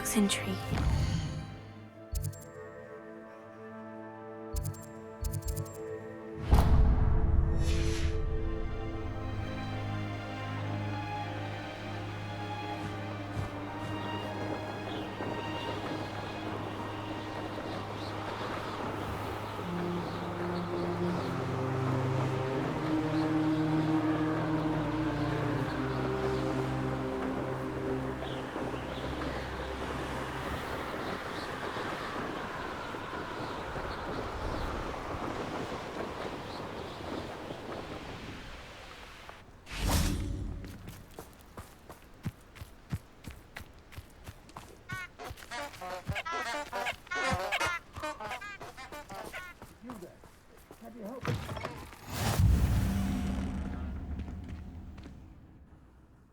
sparks intrigue.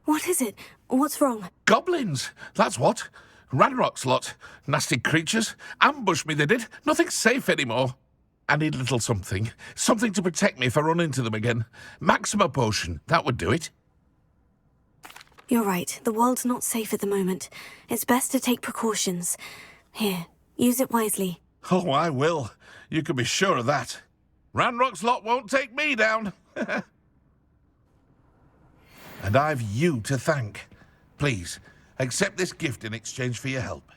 What is it? What's wrong? Goblins, that's what. Ranrock's lot. Nasty creatures. Ambushed me, they did. Nothing's safe anymore. I need a little something. Something to protect me if I run into them again. Maxima potion, that would do it. You're right. The world's not safe at the moment. It's best to take precautions. Here, use it wisely. Oh, I will. You can be sure of that. Ranrock's lot won't take me down. And I've you to thank. Please, accept this gift in exchange for your help.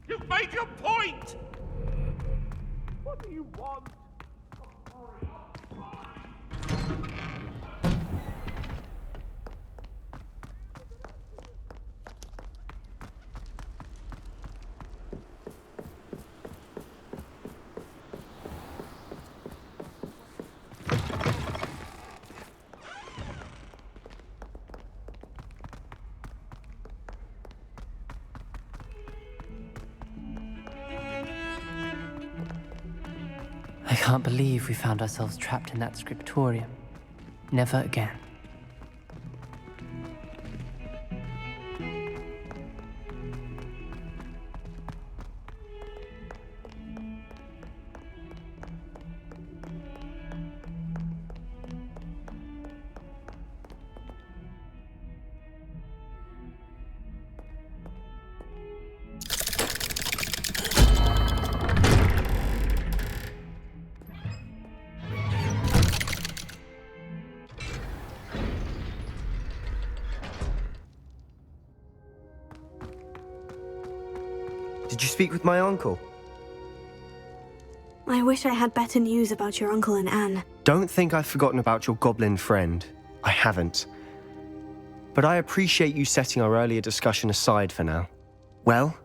You've made your point! What do you want? I can't believe we found ourselves trapped in that scriptorium. Never again. Did you speak with my uncle? I wish I had better news about your uncle and Anne. Don't think I've forgotten about your goblin friend. I haven't. But I appreciate you setting our earlier discussion aside for now. Well,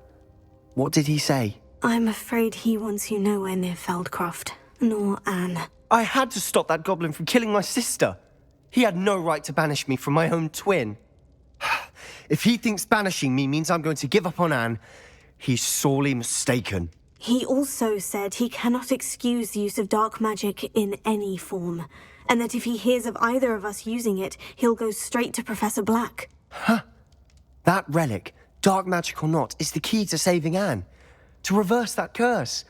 what did he say? I'm afraid he wants you nowhere near Feldcroft, nor Anne. I had to stop that goblin from killing my sister. He had no right to banish me from my own twin. If he thinks banishing me means I'm going to give up on Anne, He's sorely mistaken. He also said he cannot excuse the use of dark magic in any form, and that if he hears of either of us using it, he'll go straight to Professor Black. That relic, dark magic or not, is the key to saving Anne. To reverse that curse.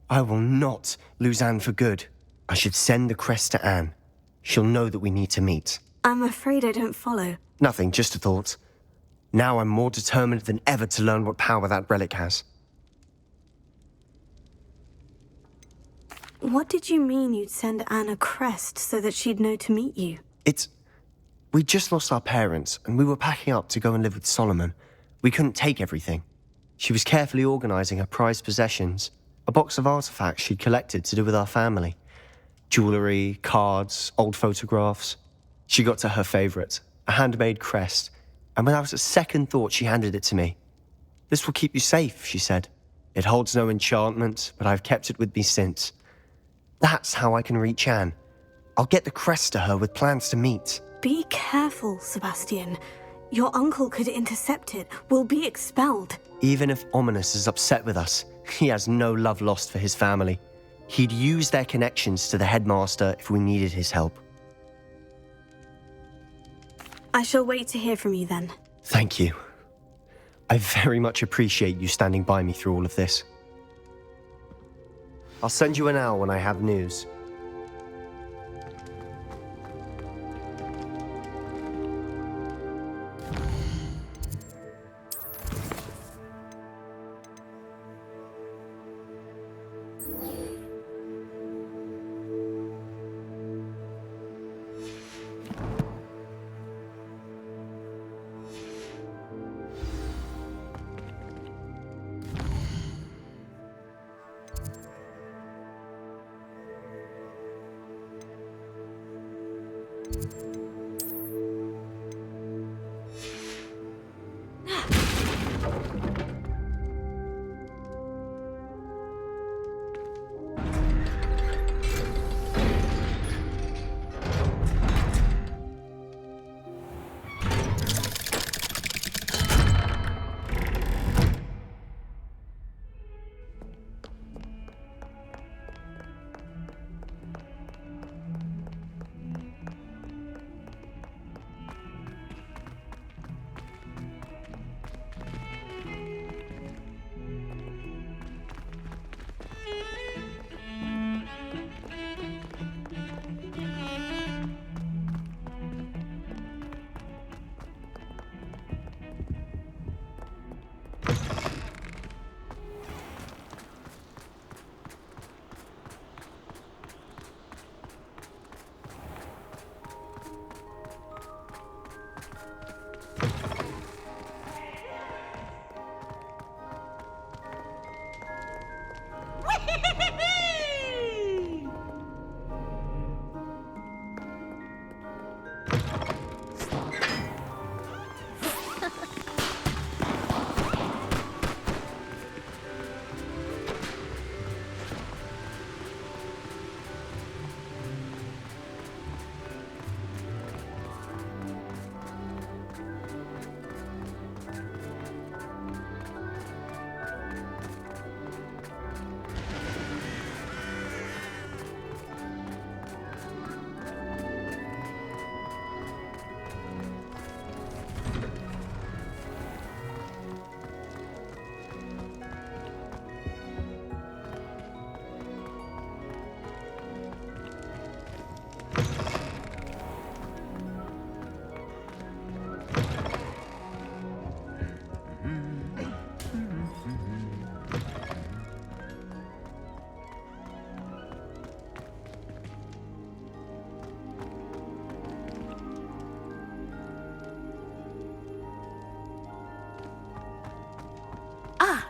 I will not lose Anne for good. I should send the crest to Anne. She'll know that we need to meet. I'm afraid I don't follow. Nothing, just a thought. Now I'm more determined than ever to learn what power that relic has. What did you mean you'd send Anne a crest so that she'd know to meet you? We just lost our parents, and we were packing up to go and live with Solomon. We couldn't take everything. She was carefully organizing her prized possessions, a box of artifacts she'd collected to do with our family. Jewelry, cards, old photographs. She got to her favorite, a handmade crest, and without a second thought, she handed it to me. "This will keep you safe," she said. "It holds no enchantment, but I've kept it with me since. That's how I can reach Anne. I'll get the crest to her with plans to meet." Be careful, Sebastian. Your uncle could intercept it. We'll be expelled. Even if Ominous is upset with us, he has no love lost for his family. He'd use their connections to the headmaster if we needed his help. I shall wait to hear from you then. Thank you. I very much appreciate you standing by me through all of this. I'll send you an owl when I have news.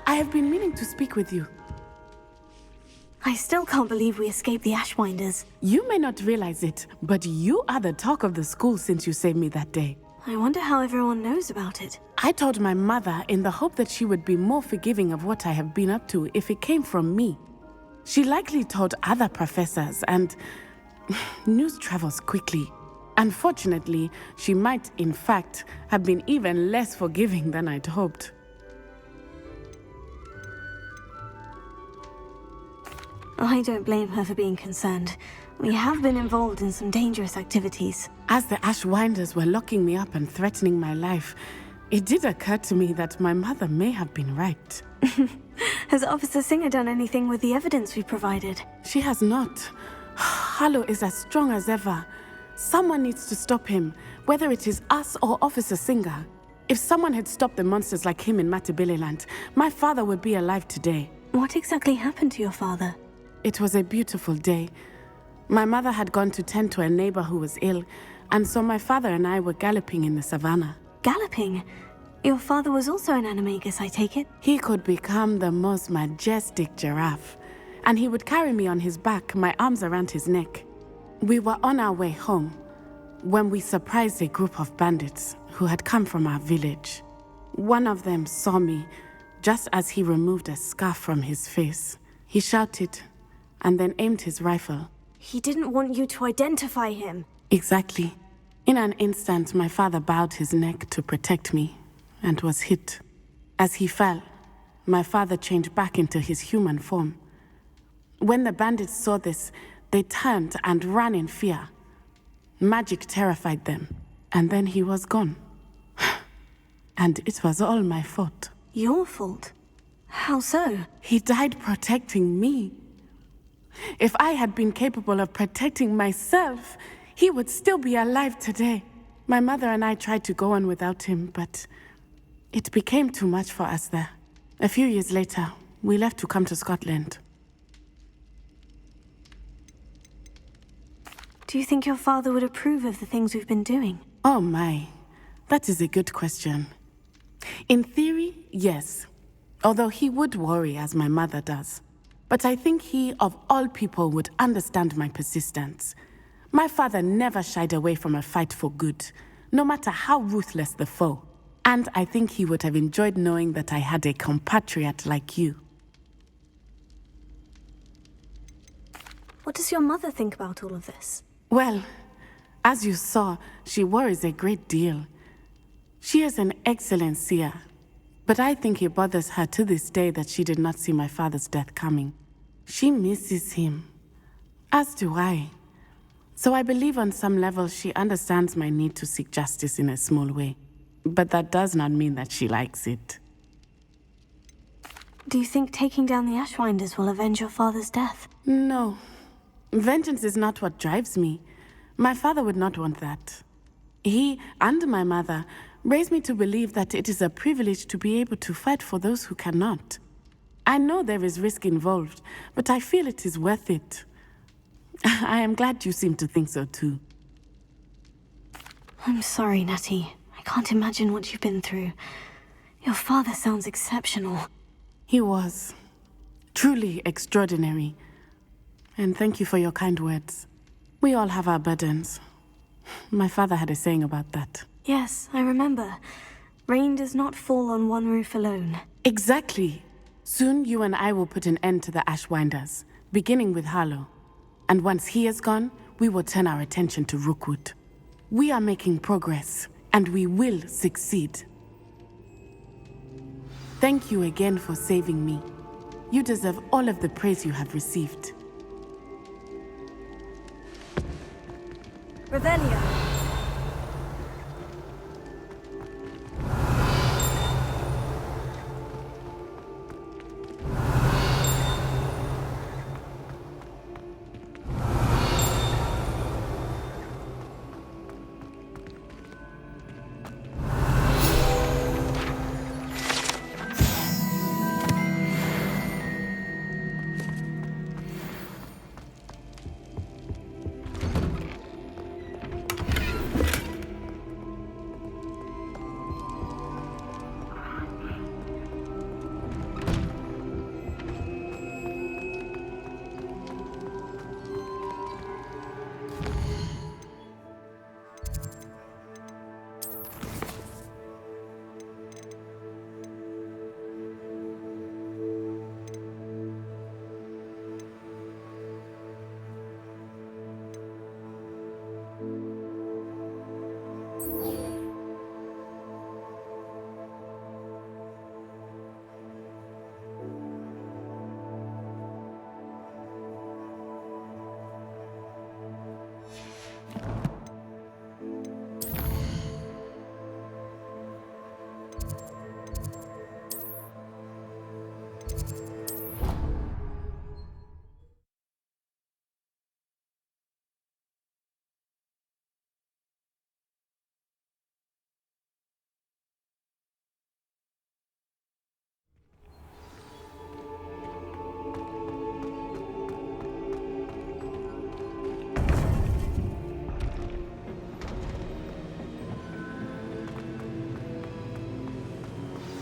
I have been meaning to speak with you. I still can't believe we escaped the Ashwinders. You may not realize it, but you are the talk of the school since you saved me that day. I wonder how everyone knows about it. I told my mother in the hope that she would be more forgiving of what I have been up to if it came from me. She likely told other professors, and news travels quickly. Unfortunately, she might, in fact, have been even less forgiving than I'd hoped. I don't blame her for being concerned. We have been involved in some dangerous activities. As the Ashwinders were locking me up and threatening my life, it did occur to me that my mother may have been right. Has Officer Singer done anything with the evidence we provided? She has not. Harlow is as strong as ever. Someone needs to stop him, whether it is us or Officer Singer. If someone had stopped the monsters like him in Matabeleland, my father would be alive today. What exactly happened to your father? It was a beautiful day. My mother had gone to tend to a neighbor who was ill, and so my father and I were galloping in the savannah. Galloping? Your father was also an animagus, I take it? He could become the most majestic giraffe, and he would carry me on his back, my arms around his neck. We were on our way home when we surprised a group of bandits who had come from our village. One of them saw me just as he removed a scarf from his face. He shouted and then aimed his rifle. He didn't want you to identify him. Exactly. In an instant, my father bowed his neck to protect me and was hit. As he fell, my father changed back into his human form. When the bandits saw this, they turned and ran in fear. Magic terrified them, and then he was gone. And it was all my fault. Your fault? How so? He died protecting me. If I had been capable of protecting myself, he would still be alive today. My mother and I tried to go on without him, but it became too much for us there. A few years later, we left to come to Scotland. Do you think your father would approve of the things we've been doing? Oh my, that is a good question. In theory, yes. Although he would worry, as my mother does. But I think he, of all people, would understand my persistence. My father never shied away from a fight for good, no matter how ruthless the foe. And I think he would have enjoyed knowing that I had a compatriot like you. What does your mother think about all of this? Well, as you saw, she worries a great deal. She is an excellent seer, but I think it bothers her to this day that she did not see my father's death coming. She misses him, as do I. So I believe on some level she understands my need to seek justice in a small way. But that does not mean that she likes it. Do you think taking down the Ashwinders will avenge your father's death? No. Vengeance is not what drives me. My father would not want that. He and my mother raised me to believe that it is a privilege to be able to fight for those who cannot. I know there is risk involved, but I feel it is worth it. I am glad you seem to think so too. I'm sorry, Natty. I can't imagine what you've been through. Your father sounds exceptional. He was. Truly extraordinary. And thank you for your kind words. We all have our burdens. My father had a saying about that. Yes, I remember. Rain does not fall on one roof alone. Exactly. Soon you and I will put an end to the Ashwinders, beginning with Harlow. And once he is gone, we will turn our attention to Rookwood. We are making progress, and we will succeed. Thank you again for saving me. You deserve all of the praise you have received. Revelio.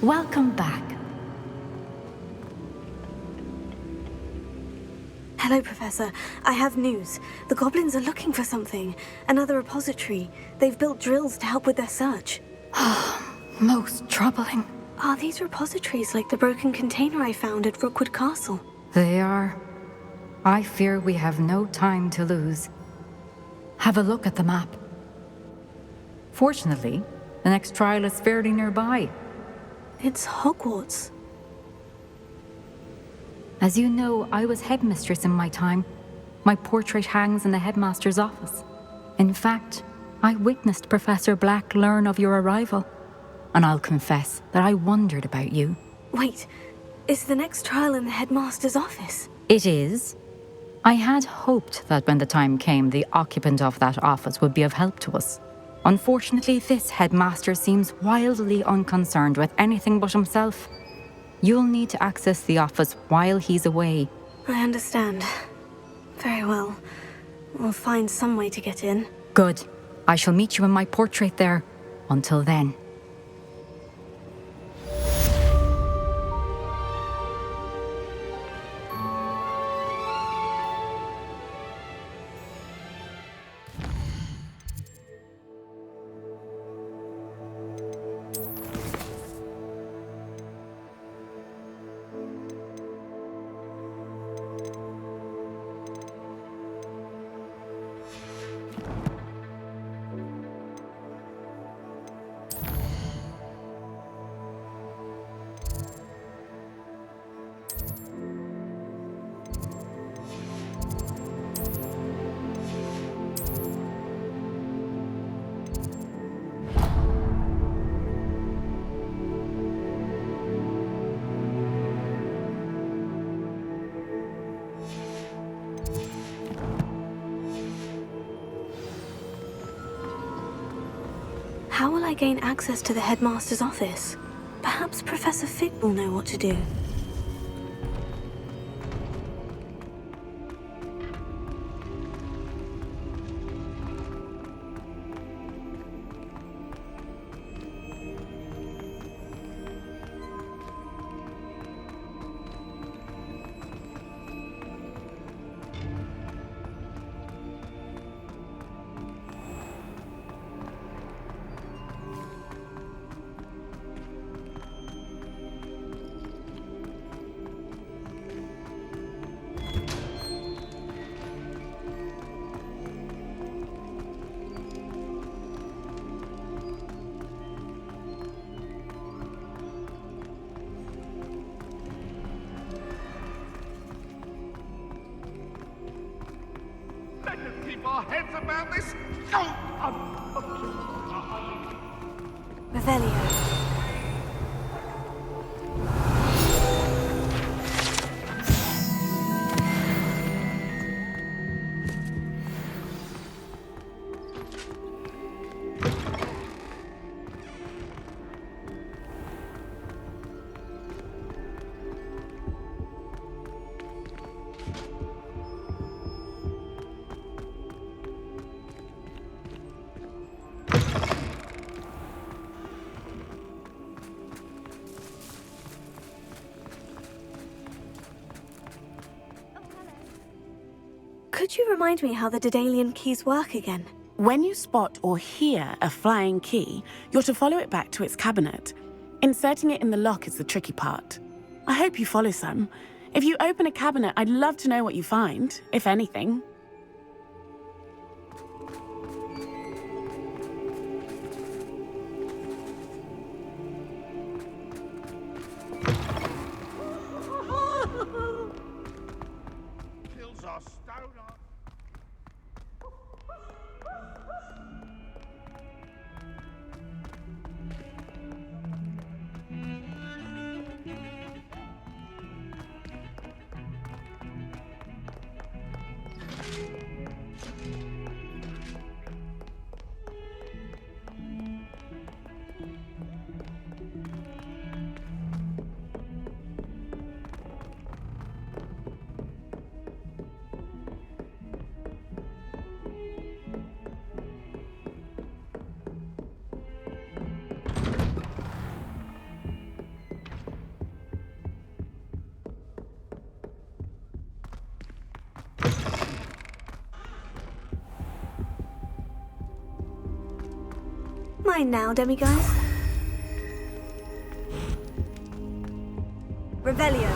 Welcome back. Hello, Professor. I have news. The goblins are looking for something. Another repository. They've built drills to help with their search. Most troubling. Are these repositories like the broken container I found at Rookwood Castle? They are. I fear we have no time to lose. Have a look at the map. Fortunately, the next trial is fairly nearby. It's Hogwarts. As you know, I was headmistress in my time. My portrait hangs in the headmaster's office. In fact, I witnessed Professor Black learn of your arrival. And I'll confess that I wondered about you. Wait, is the next trial in the headmaster's office? It is. I had hoped that when the time came, the occupant of that office would be of help to us. Unfortunately, this headmaster seems wildly unconcerned with anything but himself. You'll need to access the office while he's away. I understand. Very well. We'll find some way to get in. Good. I shall meet you in my portrait there. Until then. How will I gain access to the headmaster's office? Perhaps Professor Fig will know what to do. Let us keep our heads about this. Go! Revelio. Could you remind me how the Daedalian keys work again? When you spot or hear a flying key, you're to follow it back to its cabinet. Inserting it in the lock is the tricky part. I hope you follow some. If you open a cabinet, I'd love to know what you find, if anything. Kills our stone art. mine now, demiguise. Revelio.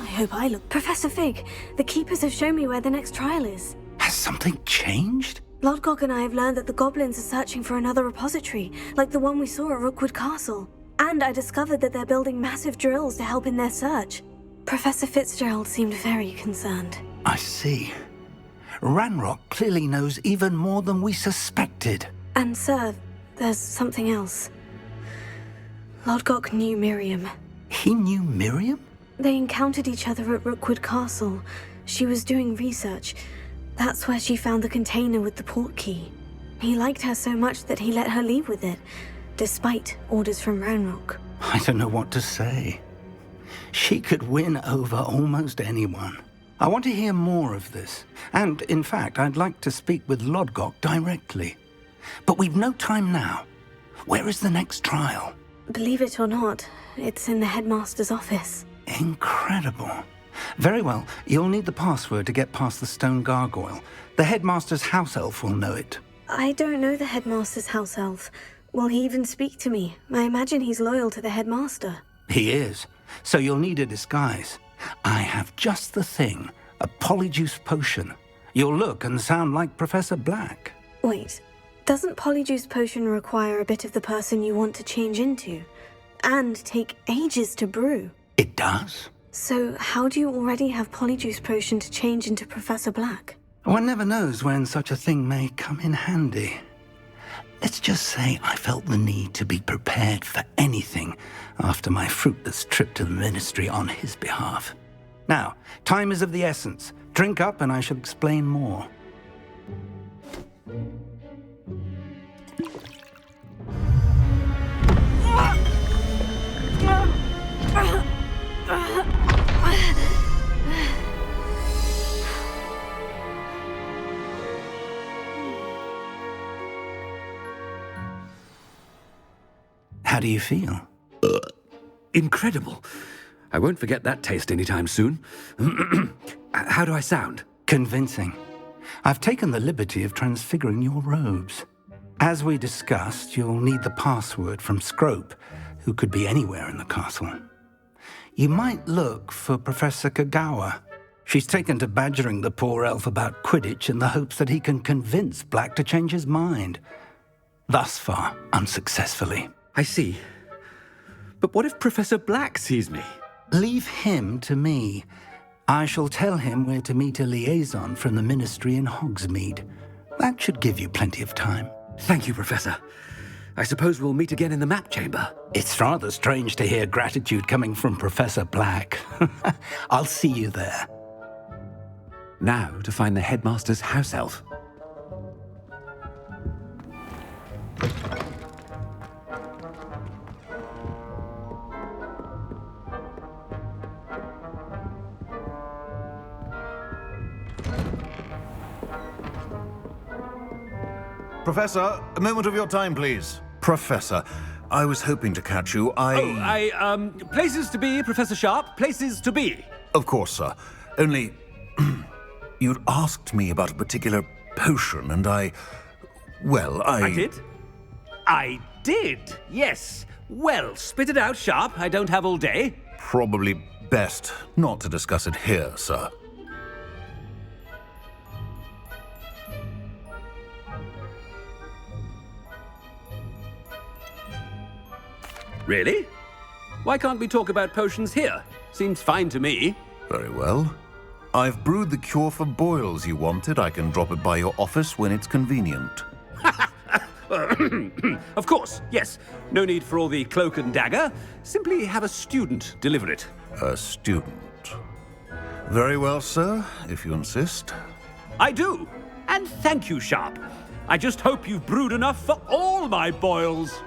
I hope I look. Professor Fig, the Keepers have shown me where the next trial is. Has something changed? Lodgok and I have learned that the goblins are searching for another repository, like the one we saw at Rookwood Castle. And I discovered that they're building massive drills to help in their search. Professor Fitzgerald seemed very concerned. I see. Ranrock clearly knows even more than we suspected. And sir, there's something else. Lodgok knew Miriam. He knew Miriam? They encountered each other at Rookwood Castle. She was doing research. That's where she found the container with the port key. He liked her so much that he let her leave with it, despite orders from Ranrock. I don't know what to say. She could win over almost anyone. I want to hear more of this. And, in fact, I'd like to speak with Lodgok directly. But we've no time now. Where is the next trial? Believe it or not, it's in the headmaster's office. Incredible. Very well, you'll need the password to get past the stone gargoyle. The headmaster's house elf will know it. I don't know the headmaster's house elf. Will he even speak to me? I imagine he's loyal to the headmaster. He is. So you'll need a disguise. I have just the thing. A polyjuice potion. You'll look and sound like Professor Black. Wait, doesn't polyjuice potion require a bit of the person you want to change into? And take ages to brew? It does. So how do you already have polyjuice potion to change into Professor Black? One never knows when such a thing may come in handy. Let's just say I felt the need to be prepared for anything after my fruitless trip to the ministry on his behalf. Now, time is of the essence. Drink up and I shall explain more. How do you feel? Incredible. I won't forget that taste anytime soon. How do I sound? Convincing. I've taken the liberty of transfiguring your robes. As we discussed, you'll need the password from Scrope, who could be anywhere in the castle. You might look for Professor Kagawa. She's taken to badgering the poor elf about Quidditch in the hopes that he can convince Black to change his mind. Thus far, unsuccessfully. I see. But what if Professor Black sees me? Leave him to me. I shall tell him where to meet a liaison from the ministry in Hogsmeade. That should give you plenty of time. Thank you, Professor. I suppose we'll meet again in the map chamber. It's rather strange to hear gratitude coming from Professor Black. I'll see you there. Now to find the headmaster's house elf. Professor, a moment of your time, please. Professor, I was hoping to catch you. Places to be, Professor Sharp. Places to be. Of course, sir. Only, you'd asked me about a particular potion, and I did? I did, yes. Well, spit it out, Sharp. I don't have all day. Probably best not to discuss it here, sir. Really? Why can't we talk about potions here? Seems fine to me. Very well. I've brewed the cure for boils you wanted. I can drop it by your office when it's convenient. Of course, yes. No need for all the cloak and dagger. Simply have a student deliver it. A student. Very well, sir, if you insist. I do. And thank you, Sharp. I just hope you've brewed enough for all my boils.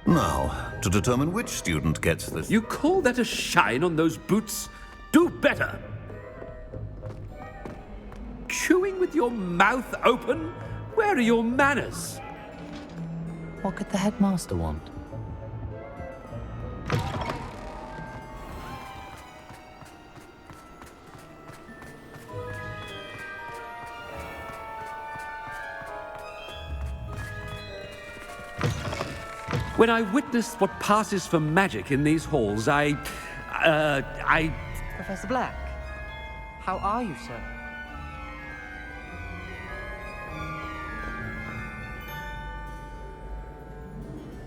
Now, to determine which student gets this... You call that a shine on those boots? Do better. chewing with your mouth open? Where are your manners? What could the headmaster want? When I witness what passes for magic in these halls, Professor Black, how are you, sir?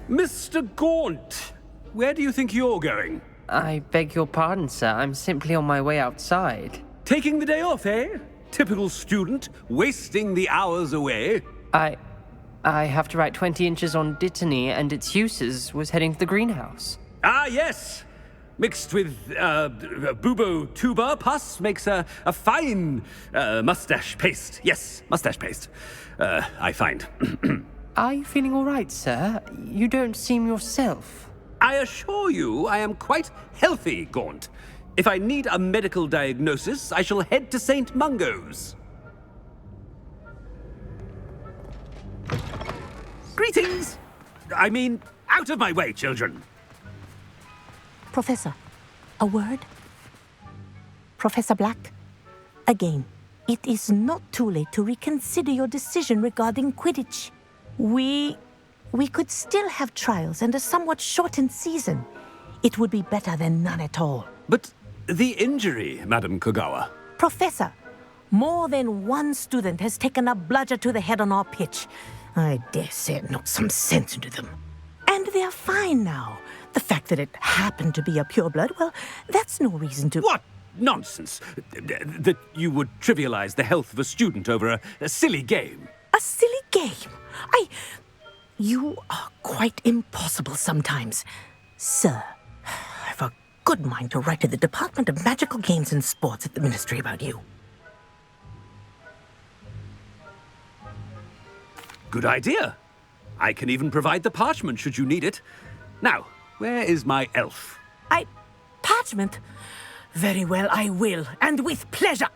Mr. Gaunt, where do you think you're going? I beg your pardon, sir. I'm simply on my way outside. Taking the day off, eh? Typical student, wasting the hours away. I have to write 20 inches on Dittany and its uses was heading to the greenhouse. Ah, yes! Mixed with bubo tuber pus makes a fine mustache paste. Yes, mustache paste. I find. Are you feeling all right, sir? You don't seem yourself. I assure you I am quite healthy, Gaunt. If I need a medical diagnosis, I shall head to St. Mungo's. Greetings! I mean, out of my way, children. Professor, a word? Professor Black, again, it is not too late to reconsider your decision regarding Quidditch. We could still have trials and a somewhat shortened season. It would be better than none at all. But the injury, Madam Kogawa. Professor, more than one student has taken a bludger to the head on our pitch. I dare say it knocked some sense into them. And they're fine now. The fact that it happened to be a pureblood, well, that's no reason to... What nonsense! That you would trivialize the health of a student over a silly game. A silly game? You are quite impossible sometimes. Sir, I've a good mind to write to the Department of Magical Games and Sports at the Ministry about you. Good idea. I can even provide the parchment should you need it. Now, where is my elf? Parchment? Very well, I will, and with pleasure.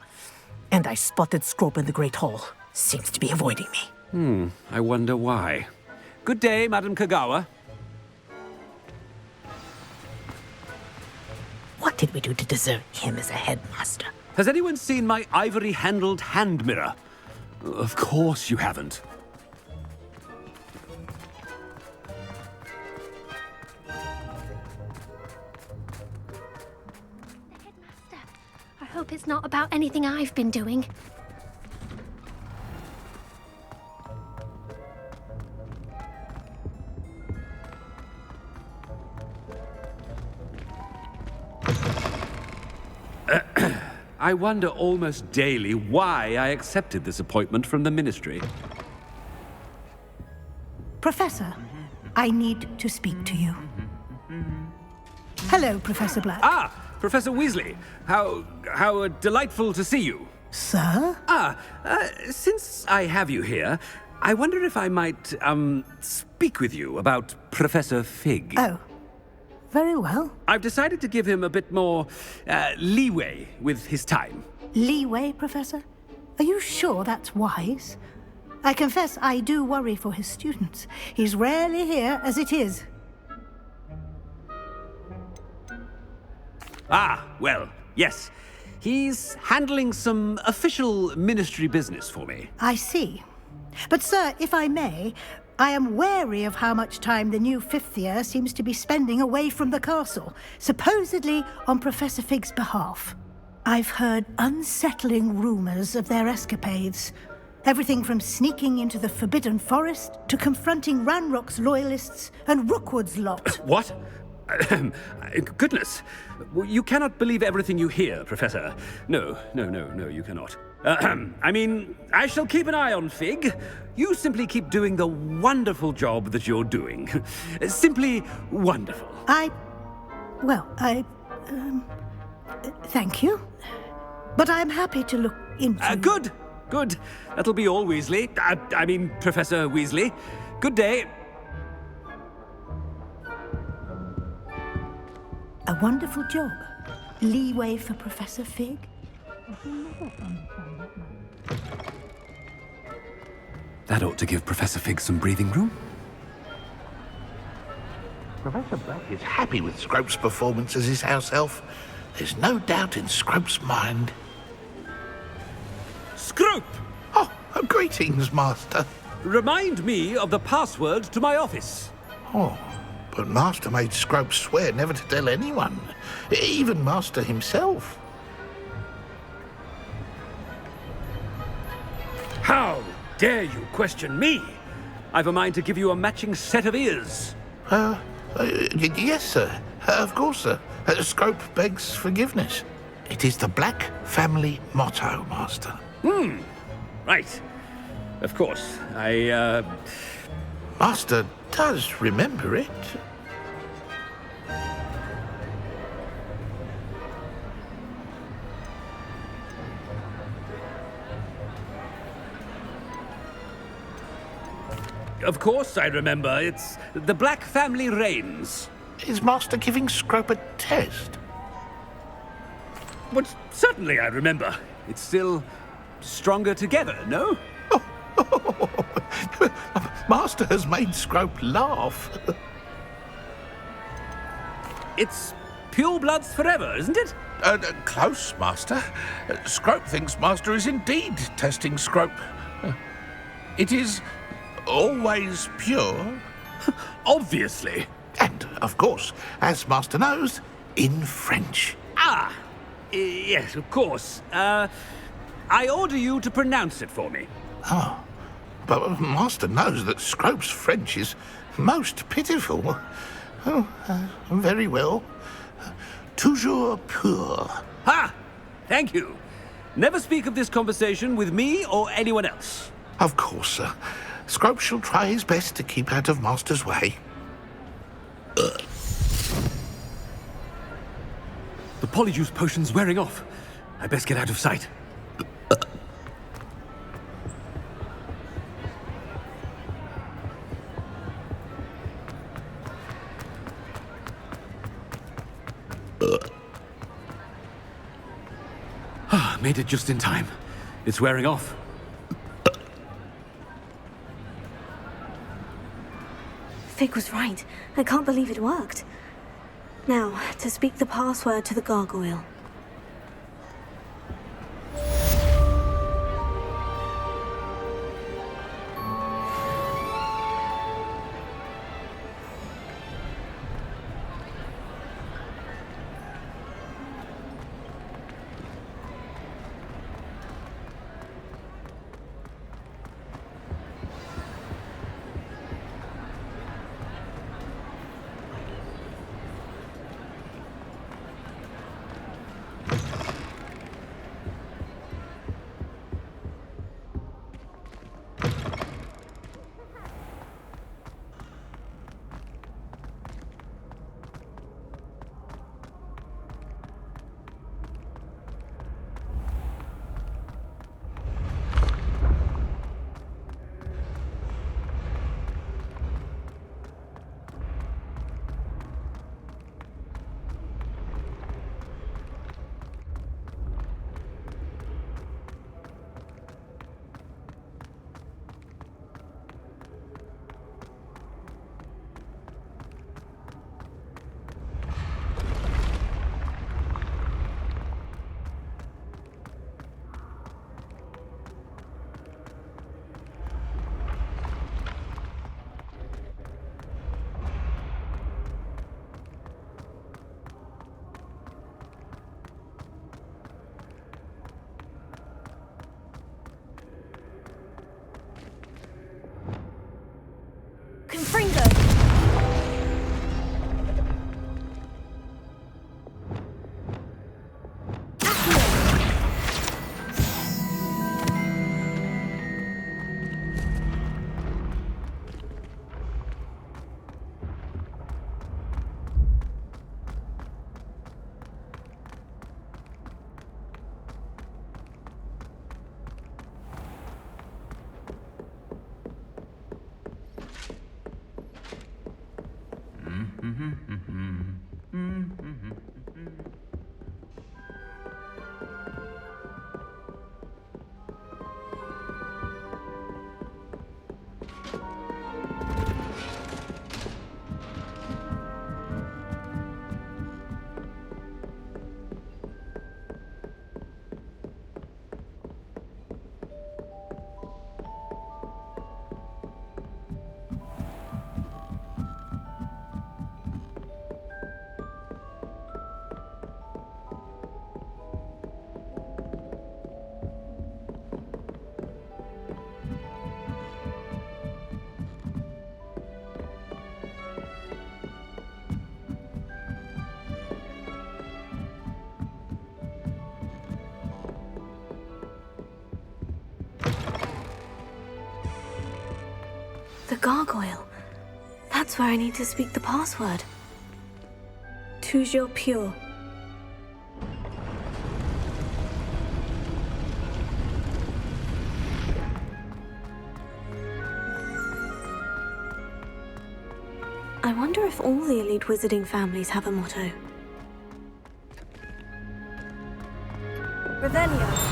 And I spotted Scrope in the Great Hall. Seems to be avoiding me. I wonder why. Good day, Madam Kogawa. What did we do to deserve him as a headmaster? Has anyone seen my ivory-handled hand mirror? Of course you haven't. I hope it's not about anything I've been doing. I wonder almost daily why I accepted this appointment from the Ministry. Professor, I need to speak to you. Hello, Professor Black. Ah, Professor Weasley. How delightful to see you. Sir? Since I have you here, I wonder if I might, speak with you about Professor Fig. Oh, very well. I've decided to give him a bit more, leeway with his time. Leeway, Professor? Are you sure that's wise? I confess I do worry for his students. He's rarely here as it is. Ah, well, yes. He's handling some official ministry business for me. I see. But, sir, if I may, I am wary of how much time the new fifth year seems to be spending away from the castle, supposedly on Professor Fig's behalf. I've heard unsettling rumors of their escapades. Everything from sneaking into the Forbidden Forest to confronting Ranrock's loyalists and Rookwood's lot. What? Goodness. You cannot believe everything you hear, Professor. No, you cannot. I mean, I shall keep an eye on Fig. You simply keep doing the wonderful job that you're doing. Simply wonderful. Thank you. But I'm happy to look into... Good. That'll be all, Weasley. I mean, Professor Weasley. Good day. A wonderful job. Leeway for Professor Fig. That ought to give Professor Fig some breathing room. Professor Black is happy with Scrope's performance as his house elf. There's no doubt in Scrope's mind. Scrope! Oh, greetings, Master. Remind me of the password to my office. Oh, but Master made Scrope swear never to tell anyone, even Master himself. How dare you question me? I've a mind to give you a matching set of ears. Yes, sir. Of course, sir. Scrope begs forgiveness. It is the Black family motto, Master. Right. Of course. Master does remember it. Of course I remember. It's the Black family reigns. Is Master giving Scrope a test? But certainly I remember. It's still stronger together, no? Master has made Scrope laugh. It's pure bloods forever, isn't it? Close, Master. Scrope thinks Master is indeed testing Scrope. It is always pure. Obviously. And, of course, as Master knows, in French. Ah! Yes, of course. I order you to pronounce it for me. Oh, but Master knows that Scrope's French is most pitiful. Oh, very well. Toujours pur. Ha! Thank you. Never speak of this conversation with me or anyone else. Of course, sir. Scrope shall try his best to keep out of Master's way. The polyjuice potion's wearing off. I best get out of sight. Made it just in time. It's wearing off. Fig was right. I can't believe it worked. Now, to speak the password to the gargoyle. The gargoyle. That's where I need to speak the password. Toujours pure. I wonder if all the elite wizarding families have a motto. Revelio.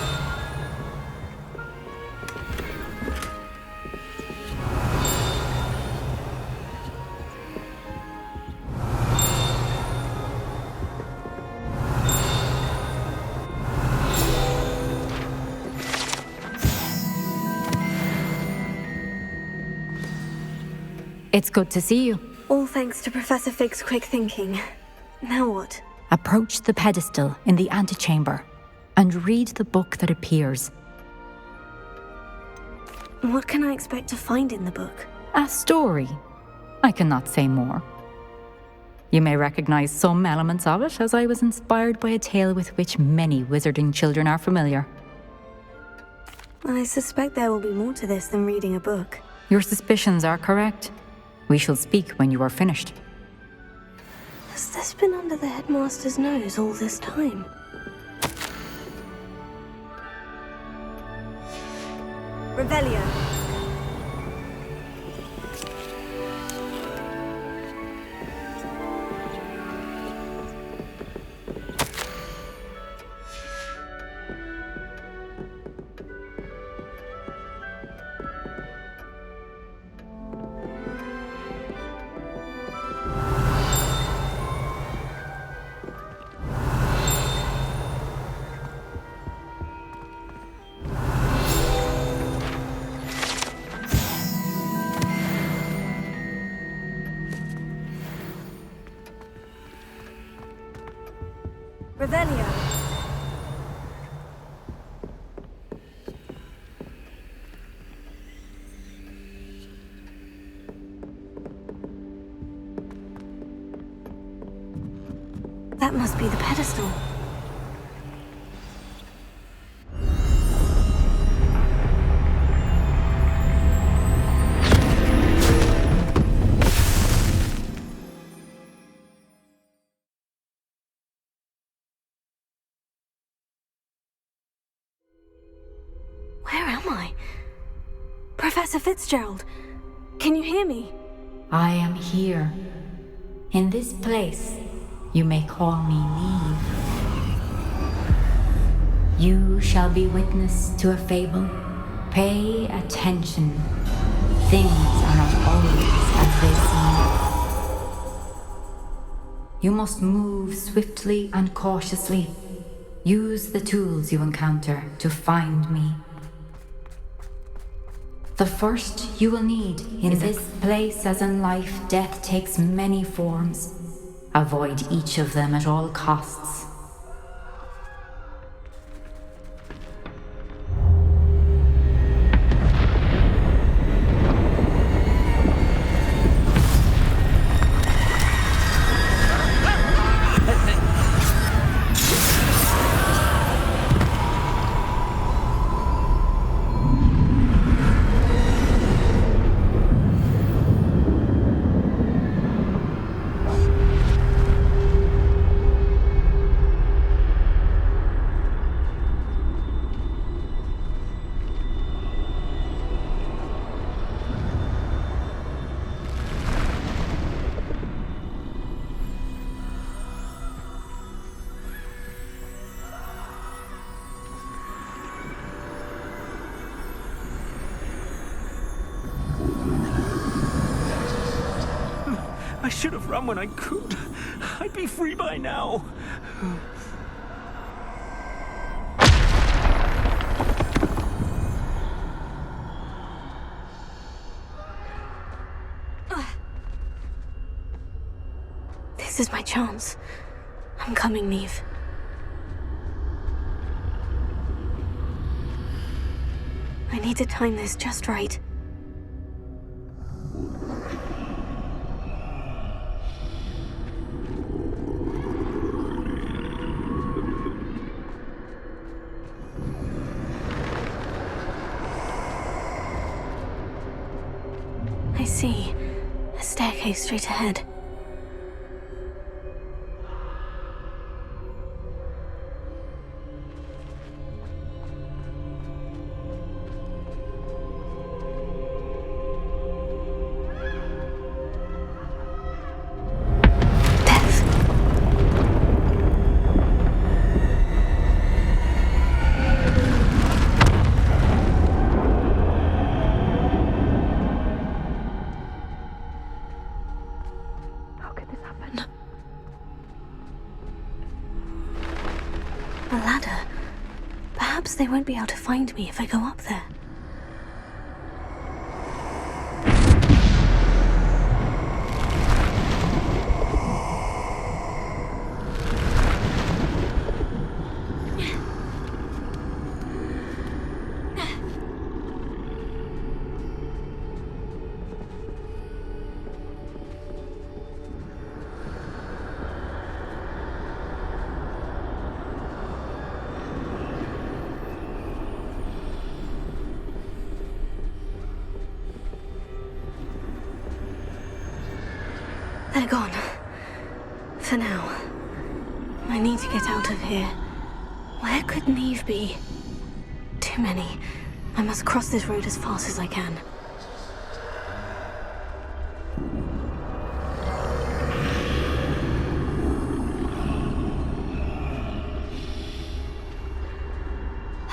It's good to see you. All thanks to Professor Fig's quick thinking. Now what? Approach the pedestal in the antechamber and read the book that appears. What can I expect to find in the book? A story. I cannot say more. You may recognize some elements of it, as I was inspired by a tale with which many wizarding children are familiar. I suspect there will be more to this than reading a book. Your suspicions are correct. We shall speak when you are finished. Has this been under the headmaster's nose all this time? Revelio. Revelio. That must be the pedestal. Where am I? Professor Fitzgerald, can you hear me? I am here. In this place, you may call me Neve. You shall be witness to a fable. Pay attention. Things are not always as they seem. You must move swiftly and cautiously. Use the tools you encounter to find me. The first you will need in this place, as in life, death takes many forms. Avoid each of them at all costs. I should have run when I could. I'd be free by now. This is my chance. I'm coming, Neve. I need to time this just right. I Okay, straight ahead. A ladder. Perhaps they won't be able to find me if I go up there. They're gone. For now. I need to get out of here. Where could Neve be? Too many. I must cross this road as fast as I can.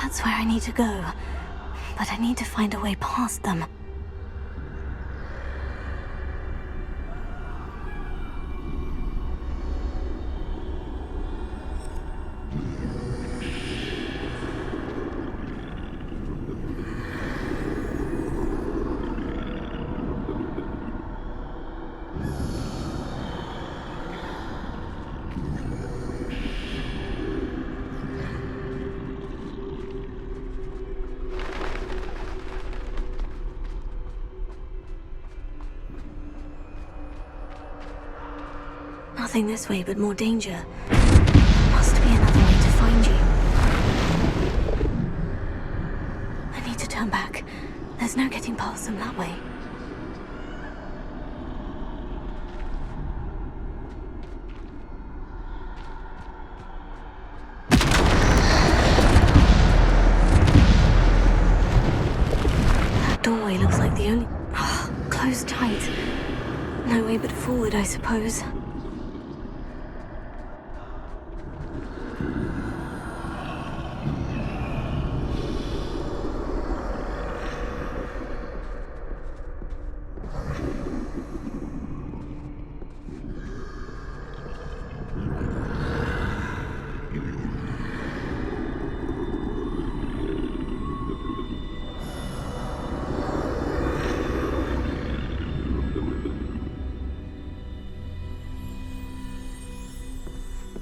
That's where I need to go. But I need to find a way past them. Nothing this way but more danger. There must be another way to find you. I need to turn back. There's no getting past them that way. That doorway looks like the only... closed tight. No way but forward, I suppose.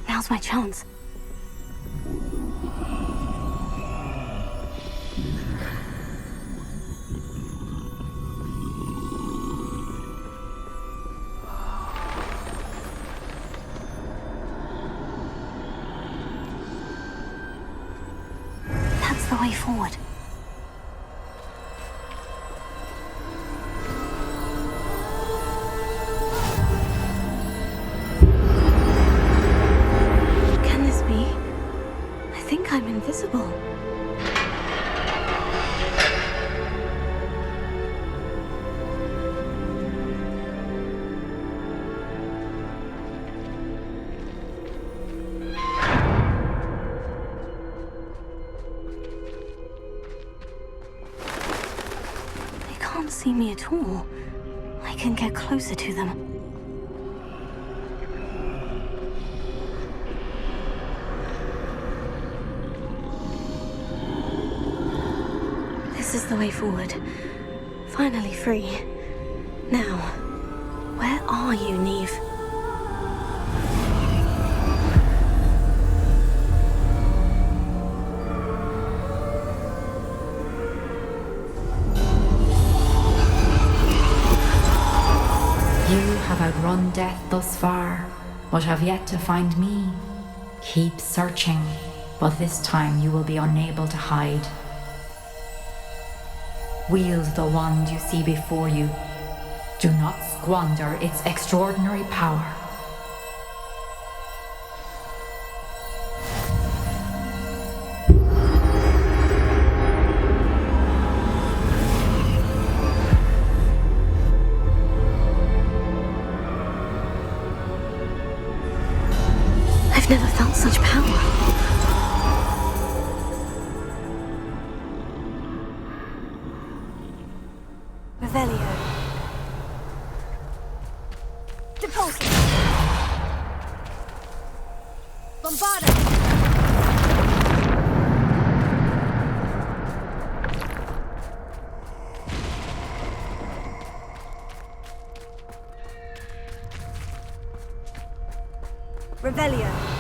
Now's my chance. That's the way forward. I'm invisible. They can't see me at all. I can get closer to them. This is the way forward. Finally free. Now, where are you, Neve? You have outrun death thus far, but have yet to find me. Keep searching, but this time you will be unable to hide. Wield the wand you see before you. Do not squander its extraordinary power. I've never felt such power. Revelio. Depulso. Bombarda. Revelio.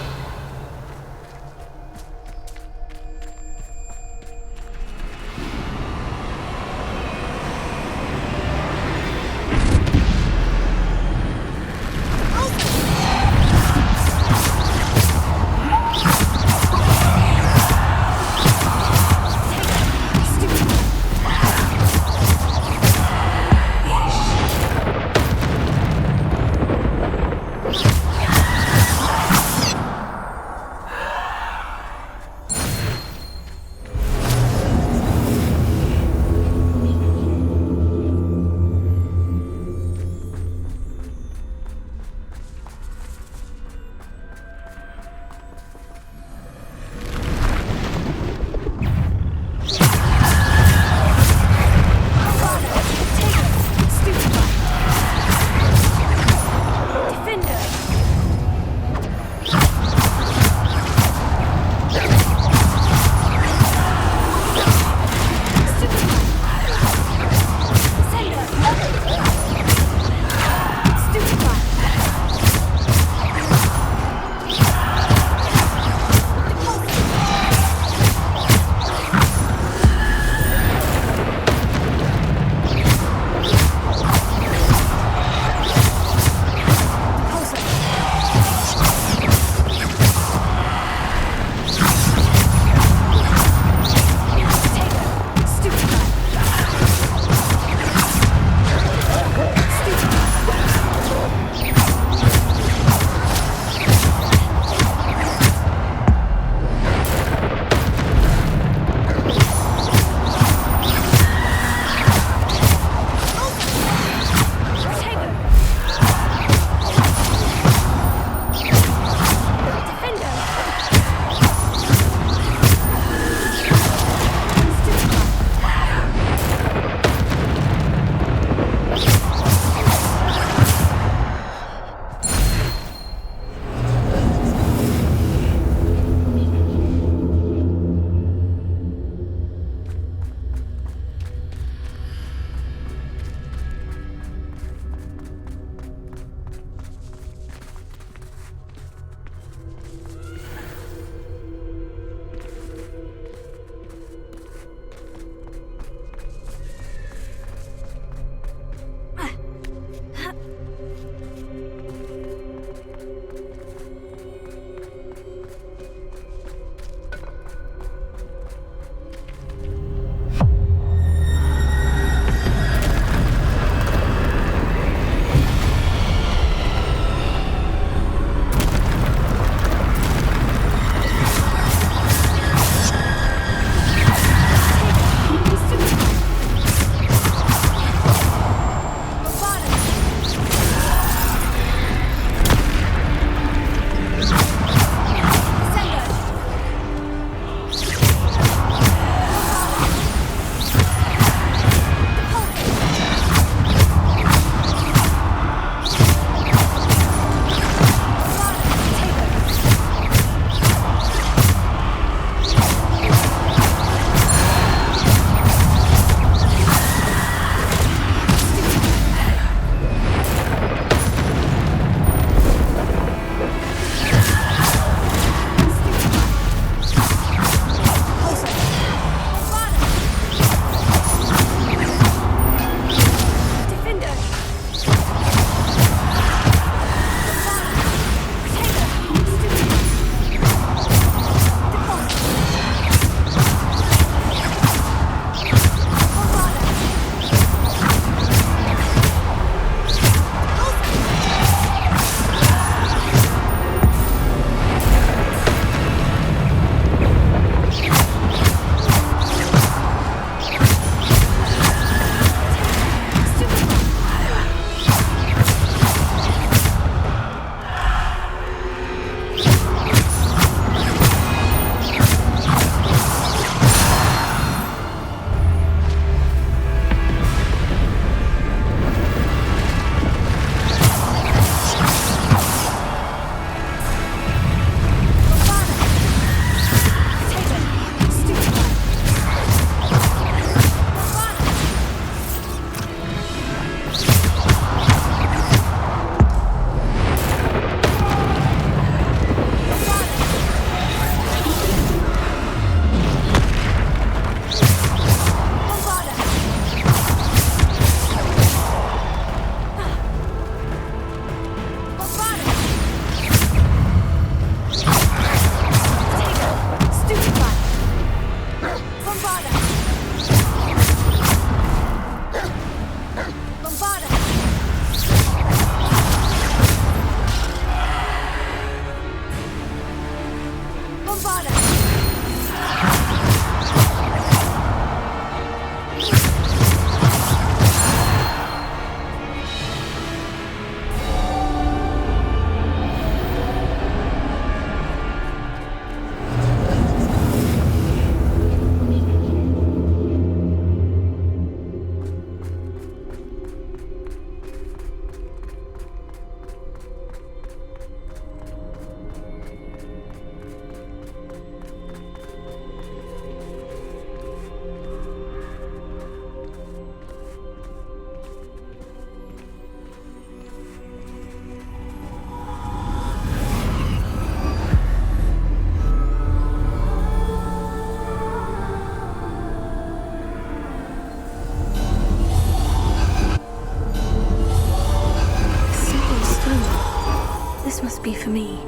This must be for me.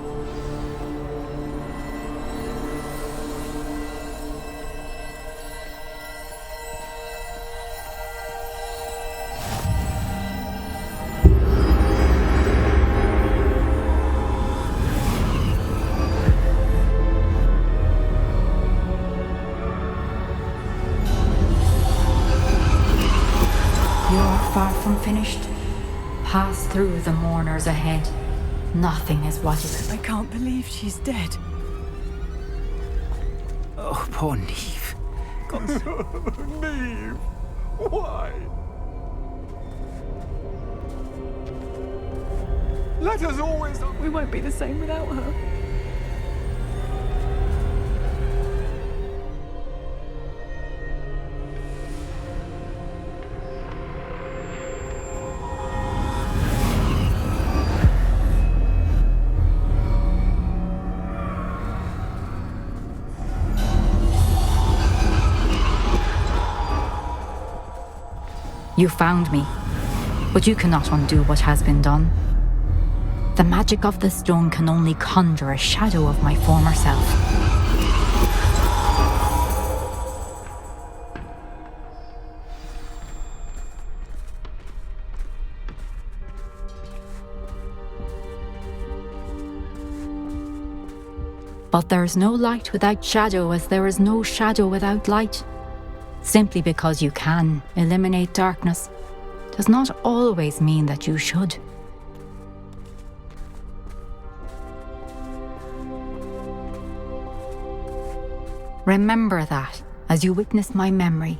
You are far from finished. Pass through the mourners ahead. Nothing is what it... I can't believe she's dead. Oh, poor Neve. Neve! Why? Let us always... We won't be the same without her. You found me, but you cannot undo what has been done. The magic of the stone can only conjure a shadow of my former self. But there is no light without shadow, as there is no shadow without light. Simply because you can eliminate darkness does not always mean that you should. Remember that as you witness my memory.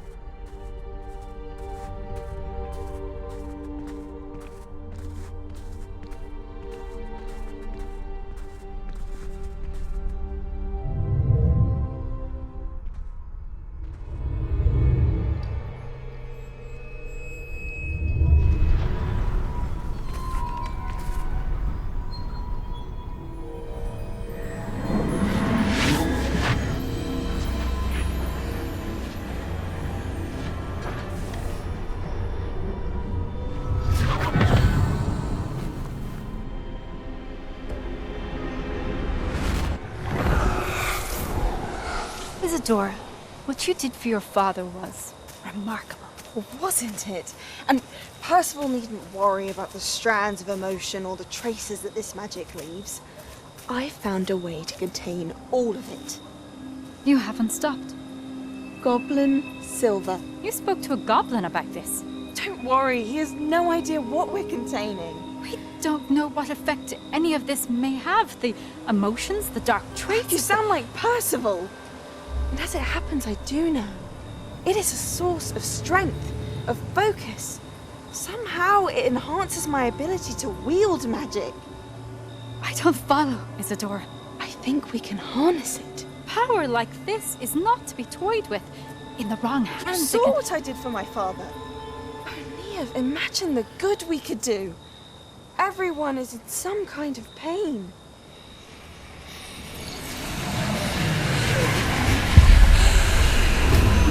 Isadora, what you did for your father was remarkable, wasn't it? And Percival needn't worry about the strands of emotion or the traces that this magic leaves. I found a way to contain all of it. You haven't stopped. Goblin Silver. You spoke to a goblin about this. Don't worry, he has no idea what we're containing. We don't know what effect any of this may have. The emotions, the dark traits. You sound like Percival. And as it happens, I do know. It is a source of strength, of focus. Somehow it enhances my ability to wield magic. I don't follow, Isadora. I think we can harness it. Power like this is not to be toyed with. In the wrong hands. You saw what I did for my father. Oh, Neve, imagine the good we could do. Everyone is in some kind of pain.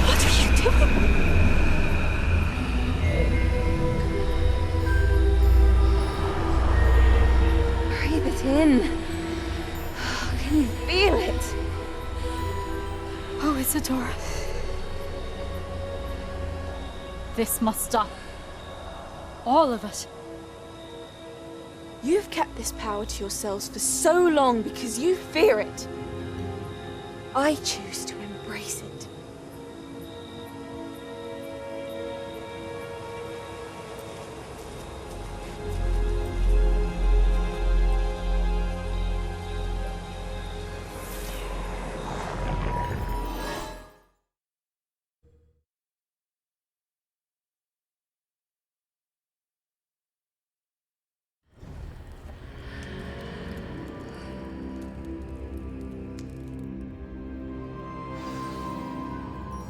What are you doing? Breathe it in. Can you feel it? Oh, Isadora. This must stop. All of it. You've kept this power to yourselves for so long because you fear it. I choose to embrace it.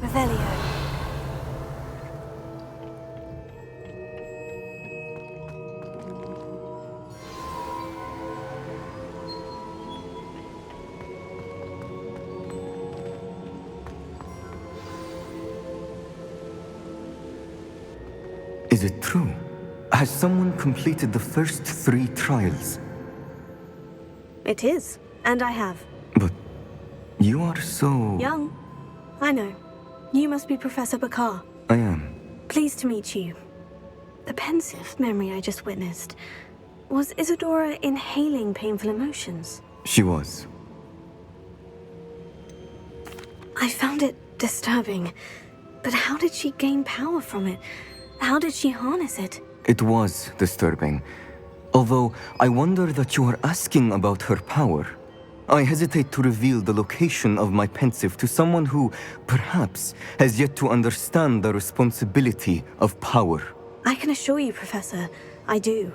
Revelio. Is it true? Has someone completed the first 3 trials? It is, and I have. But you are so... Young. I know. You must be Professor Bakar. I am. Pleased to meet you. The pensive memory I just witnessed. Was Isadora inhaling painful emotions? She was. I found it disturbing. But how did she gain power from it? How did she harness it? It was disturbing. Although I wonder that you are asking about her power. I hesitate to reveal the location of my pensive to someone who, perhaps, has yet to understand the responsibility of power. I can assure you, Professor, I do.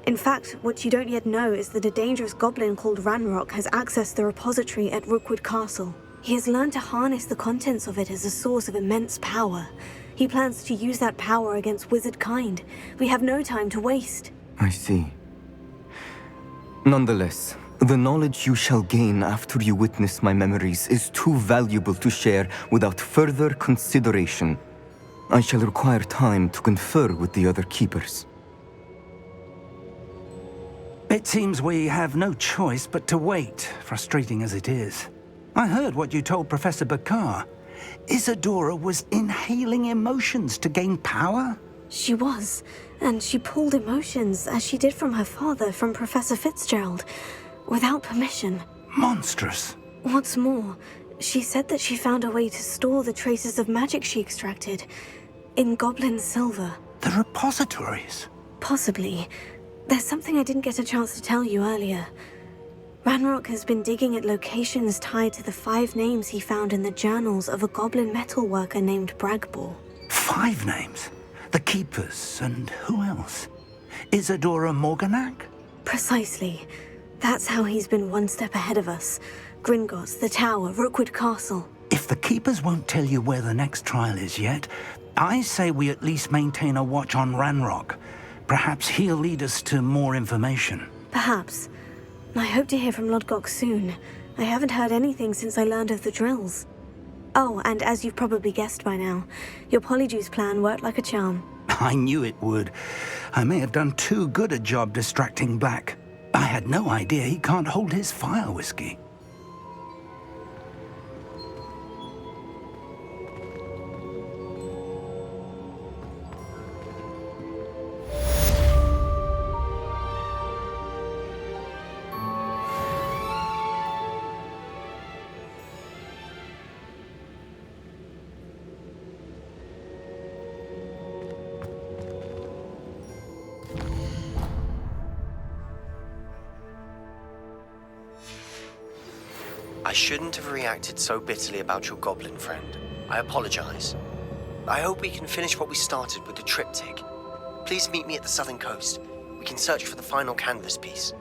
In fact, what you don't yet know is that a dangerous goblin called Ranrock has accessed the repository at Rookwood Castle. He has learned to harness the contents of it as a source of immense power. He plans to use that power against wizard kind. We have no time to waste. I see. Nonetheless, the knowledge you shall gain after you witness my memories is too valuable to share without further consideration. I shall require time to confer with the other keepers. It seems we have no choice but to wait, frustrating as it is. I heard what you told Professor Bakar. Isadora was inhaling emotions to gain power? She was, and she pulled emotions, as she did from her father, from Professor Fitzgerald, without permission. Monstrous. What's more, she said that she found a way to store the traces of magic she extracted in goblin silver. The repositories? Possibly. There's something I didn't get a chance to tell you earlier. Ranrock has been digging at locations tied to the 5 names he found in the journals of a goblin metalworker named Bragbor. 5 names? The Keepers, and who else? Isadora Morganac? Precisely. That's how he's been one step ahead of us. Gringotts, the Tower, Rookwood Castle. If the Keepers won't tell you where the next trial is yet, I say we at least maintain a watch on Ranrock. Perhaps he'll lead us to more information. Perhaps. I hope to hear from Lodgok soon. I haven't heard anything since I learned of the drills. Oh, and as you've probably guessed by now, your Polyjuice plan worked like a charm. I knew it would. I may have done too good a job distracting Black. I had no idea he can't hold his fire whiskey. I shouldn't have reacted so bitterly about your goblin friend. I apologize. I hope we can finish what we started with the triptych. Please meet me at the southern coast. We can search for the final canvas piece.